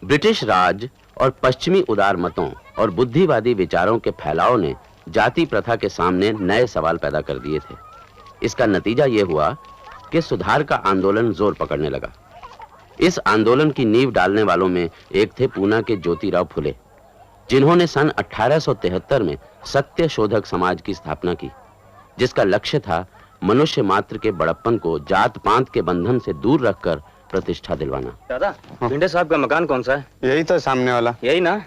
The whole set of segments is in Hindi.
ब्रिटिश राज और पश्चिमी उदार मतों और बुद्धिवादी विचारों के फैलाव ने जाति प्रथा के सामने नए सवाल पैदा कर दिए थे। इसका नतीजा यह हुआ कि सुधार का आंदोलन जोर पकड़ने लगा। इस आंदोलन की नींव डालने वालों में एक थे पूना के ज्योतिराव फुले, जिन्होंने सन 1873 में सत्य शोधक समाज की स्थापना की, जिसका लक्ष्य था मनुष्य मात्र के बड़प्पन को जात पात के बंधन से दूर रखकर प्रतिष्ठा दिलवाना। दादा, भिंडे साहब का मकान कौन सा है? यही तो सामने वाला। यही ना?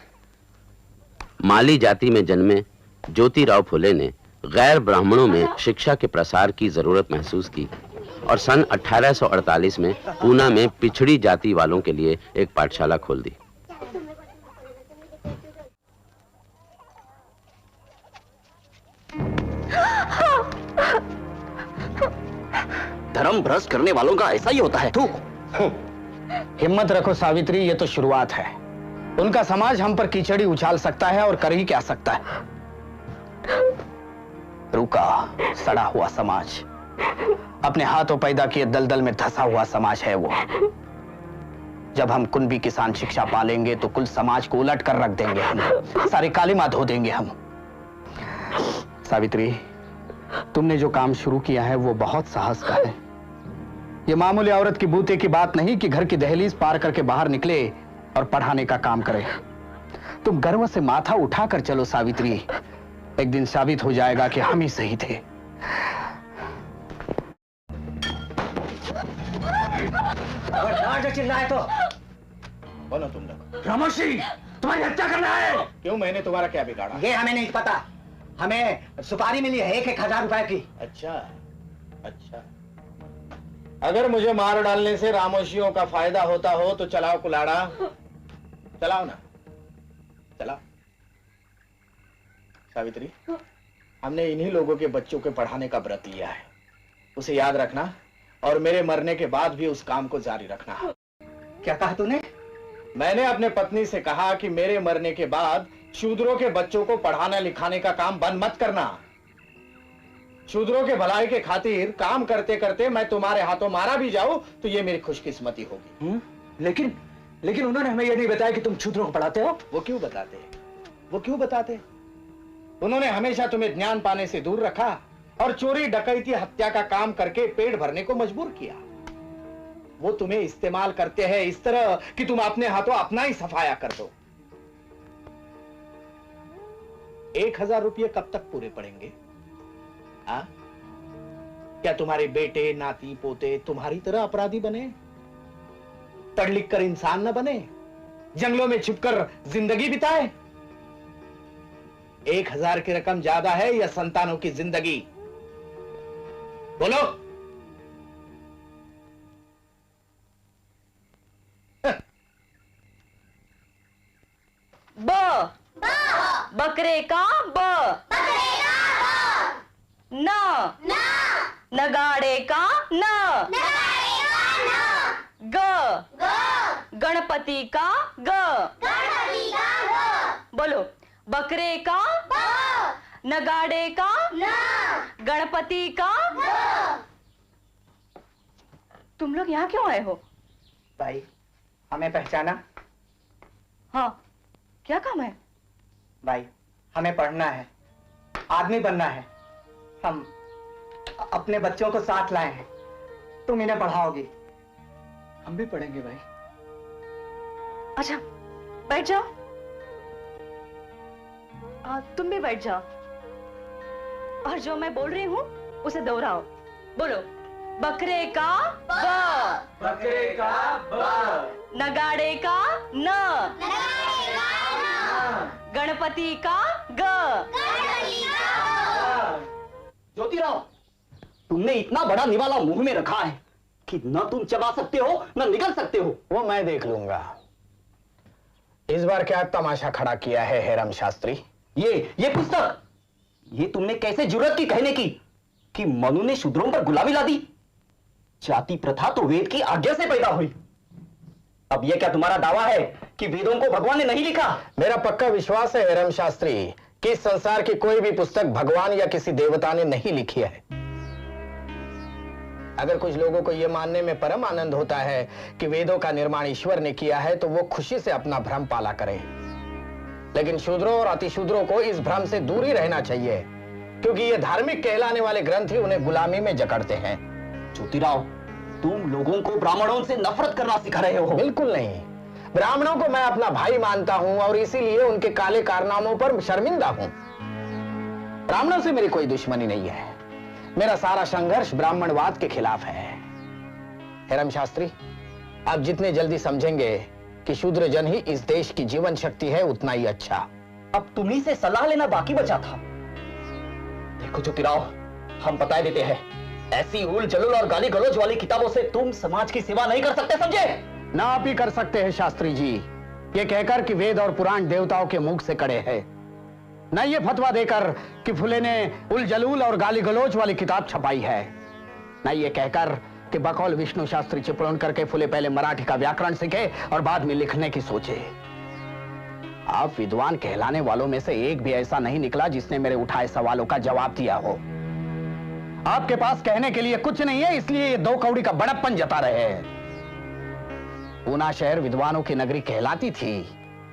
माली जाति में जन्मे ज्योतिराव फुले ने गैर ब्राह्मणों में शिक्षा के प्रसार की जरूरत महसूस की और सन 1848 में पूना में पिछड़ी जाति वालों के लिए एक पाठशाला खोल दी। धर्म भ्रष्ट करने वालों का ऐसा ही होता है। तू हिम्मत रखो सावित्री, ये तो शुरुआत है। उनका समाज हम पर कीचड़ी उछाल सकता है और कर ही क्या सकता है। रुका सड़ा हुआ समाज, अपने हाथों पैदा किए दलदल में धंसा हुआ समाज है वो। जब हम कुनबी किसान शिक्षा पालेंगे तो कुल समाज को उलट कर रख देंगे हम, सारी कालिमा धो देंगे हम। सावित्री, तुमने जो काम शुरू किया है वो बहुत साहस का है। ये मामूली औरत की बूते की बात नहीं कि घर की दहलीज पार करके बाहर निकले और पढ़ाने का काम करे। तुम गर्व से माथा उठाकर चलो सावित्री, एक दिन साबित हो जाएगा कि हम ही सही थे। चिल्लाए तो बोलो तुम लोग। रामोशी, तुम्हारी हत्या करना है। क्यों? मैंने तुम्हारा क्या बिगाड़ा? ये हमें नहीं पता। हमें सुपारी मिली है 1,000 रुपए की। अच्छा अच्छा, अगर मुझे मार डालने से रामोशियों का फायदा होता हो तो चलाओ कुलाड़ा, चलाओ ना, चलाओ। सावित्री, हमने इन्हीं लोगों के बच्चों के पढ़ाने का व्रत लिया है, उसे याद रखना और मेरे मरने के बाद भी उस काम को जारी रखना। क्या कहा तूने? मैंने अपने पत्नी से कहा कि मेरे मरने के बाद शूद्रों के बच्चों को पढ़ाना लिखाने का काम बंद मत करना। शूद्रों के भलाई के खातिर काम करते करते मैं तुम्हारे हाथों मारा भी जाऊं तो ये मेरी खुशकिस्मती होगी। लेकिन उन्होंने हमें यह नहीं बताया कि तुम शूद्रों को पढ़ाते हो। वो क्यों बताते? वो क्यों बताते? उन्होंने हमेशा तुम्हें ज्ञान पाने से दूर रखा और चोरी डकैती हत्या का काम करके पेट भरने को मजबूर किया। वो तुम्हें इस्तेमाल करते हैं इस तरह कि तुम अपने हाथों अपना ही सफाया कर दो। 1,000 रुपये कब तक पूरे पड़ेंगे? क्या तुम्हारे बेटे नाती पोते तुम्हारी तरह अपराधी बने, पढ़ लिख कर इंसान न बने, जंगलों में छुपकर जिंदगी बिताए? 1,000 की रकम ज्यादा है या संतानों की जिंदगी? बोलो। बकरे का ब, न नगाड़े का न, ग गणपति का ग। बोलो, बकरे का नगाड़े का गणपति का। तुम लोग यहाँ क्यों आए हो? भाई, हमें पहचाना? हाँ, क्या काम है? भाई, हमें पढ़ना है, आदमी बनना है। हम अपने बच्चों को साथ लाए हैं, तुम इन्हें पढ़ाओगी। हम भी पढ़ेंगे भाई। अच्छा, बैठ जाओ। तुम भी बैठ जाओ और जो मैं बोल रही हूँ उसे दोहराओ। बोलो, बकरे का ब, बकरे का ब, नगाड़े का न, गणपति का ग। ज्योतिराव, तुमने इतना बड़ा निवाला मुंह में रखा है कि न तुम चबा सकते हो न निगल सकते हो। वो मैं देख लूंगा। इस बार क्या तमाशा खड़ा किया है हेरम शास्त्री? ये पुस्तक, ये तुमने कैसे जुर्रत की कहने की कि मनु ने शूद्रों पर गुलामी ला दी? जाति प्रथा तो वेद की आज्ञा से पैदा हुई। अब यह क्या तुम्हारा दावा है कि वेदों को भगवान ने नहीं लिखा? मेरा पक्का विश्वास है हेरम शास्त्री कि इस संसार की कोई भी पुस्तक भगवान या किसी देवता ने नहीं लिखी है। अगर कुछ लोगों को यह मानने में परम आनंद होता है कि वेदों का निर्माण ईश्वर ने किया है तो वो खुशी से अपना भ्रम पाला करें, लेकिन शूद्रों और अतिशूद्रों को इस भ्रम से दूर ही रहना चाहिए, क्योंकि ये धार्मिक कहलाने वाले ग्रंथ ही उन्हें गुलामी में जकड़ते हैं। ज्योतिराव, तुम लोगों को ब्राह्मणों से नफरत करना सिखा रहे हो। बिल्कुल नहीं, ब्राह्मणों को मैं अपना भाई मानता हूं और इसीलिए उनके काले कारनामों पर शर्मिंदा हूं। ब्राह्मणों से मेरी कोई दुश्मनी नहीं है, मेरा सारा संघर्ष ब्राह्मणवाद के खिलाफ है। हेरम शास्त्री, आप जितने जल्दी समझेंगे कि शूद्र जन ही इस देश की जीवन शक्ति है, उतना ही अच्छा। अब तुम्ही से सलाह लेना बाकी बचा था। देखो ज्योतिराव, हम बता देते हैं, ऐसी उल जलूल और गाली गलौज वाली किताबों से तुम समाज की सेवा नहीं कर सकते, समझे? ना आप ही कर सकते हैं शास्त्री जी, ये कहकर कि वेद और पुराण देवताओं के मुख से कड़े हैं, न ये फतवा देकर कि फुले ने उल जलूल और गाली गलौज वाली किताब छपाई है, न ये कहकर कि बकौल विष्णु शास्त्री चिपळूण करके फुले पहले मराठी का व्याकरण सीखे और बाद में लिखने की सोचे। आप विद्वान कहलाने वालों में से एक भी ऐसा नहीं निकला जिसने मेरे उठाए सवालों का जवाब दिया हो। आपके पास कहने के लिए कुछ नहीं है, इसलिए ये दो कौड़ी का बड़प्पन जता रहे हैं। पूना शहर विद्वानों की नगरी कहलाती थी,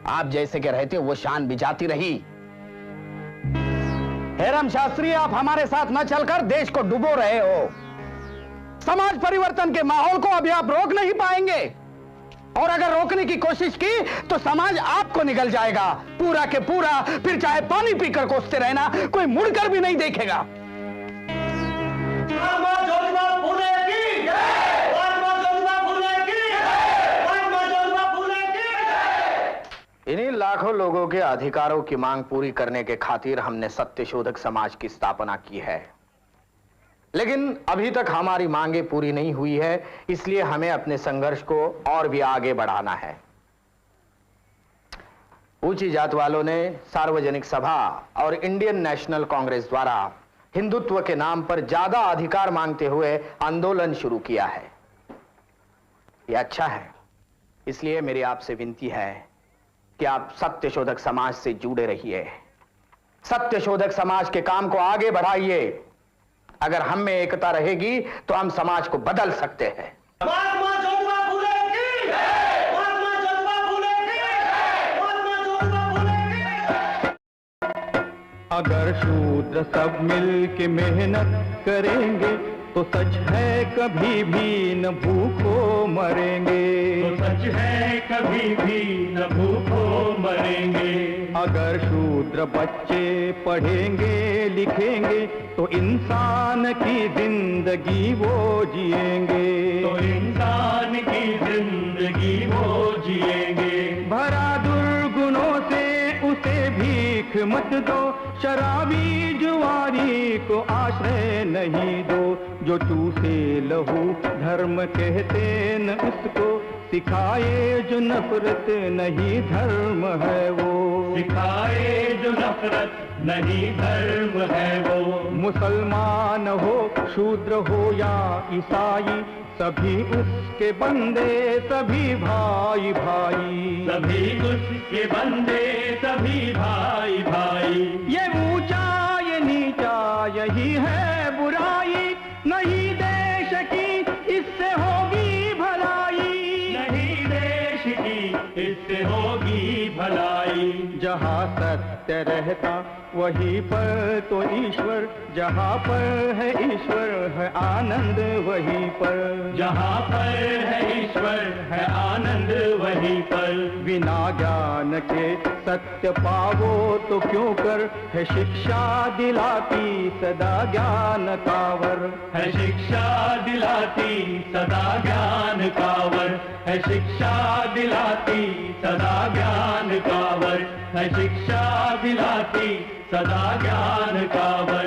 आप जैसे के रहते वो शान भी जाती रही। हेरम शास्त्री, आप हमारे साथ न चलकर देश को डुबो रहे हो। समाज परिवर्तन के माहौल को अभी आप रोक नहीं पाएंगे, और अगर रोकने की कोशिश की तो समाज आपको निगल जाएगा पूरा के पूरा, फिर चाहे पानी पीकर कोसते रहना, कोई मुड़कर भी नहीं देखेगा। इन्हीं लाखों लोगों के अधिकारों की मांग पूरी करने के खातिर हमने सत्यशोधक समाज की स्थापना की है, लेकिन अभी तक हमारी मांगे पूरी नहीं हुई है, इसलिए हमें अपने संघर्ष को और भी आगे बढ़ाना है। ऊंची जात वालों ने सार्वजनिक सभा और इंडियन नेशनल कांग्रेस द्वारा हिंदुत्व के नाम पर ज्यादा अधिकार मांगते हुए आंदोलन शुरू किया है। यह अच्छा है, इसलिए मेरी आपसे विनती है कि आप सत्यशोधक समाज से जुड़े रहिए, सत्यशोधक समाज के काम को आगे बढ़ाइए। अगर हम में एकता रहेगी तो हम समाज को बदल सकते हैं। अगर शूद्र सब मिल के मेहनत करेंगे तो सच है कभी भी न भूखों मरेंगे, तो सच है कभी भी न भूखों मरेंगे। अगर शूद्र बच्चे पढ़ेंगे लिखेंगे तो इंसान की जिंदगी वो जिएंगे, तो इंसान की जिंदगी वो जिएंगे। भरा दुर्गुणों से उसे भीख मत दो, शराबी जुआरी को आश्रय नहीं दो। जो चूसे लहू धर्म कहते न उसको, सिखाए जो नफरत नहीं धर्म है वो, सिखाए जो नफरत नहीं धर्म है वो। मुसलमान हो शूद्र हो या ईसाई, सभी उसके बंदे सभी भाई भाई, सभी उसके बंदे सभी भाई भाई। ये ऊंचा ये नीचा यही है बुराई, नहीं देश की इससे होगी भलाई, नहीं देश की इससे होगी भलाई। जहाँ सत्य रहता वहीं पर तो ईश्वर, जहाँ पर है ईश्वर है आनंद वहीं पर, जहाँ पर है ईश्वर है आनंद वहीं पर। बिना ज्ञान के सत्य पावो तो क्यों कर, है शिक्षा दिलाती सदा ज्ञान कावर, है शिक्षा दिलाती सदा ज्ञान कावर, है शिक्षा दिलाती सदा ज्ञान कावर, है शिक्षा दिलाती सदा ज्ञान कावर।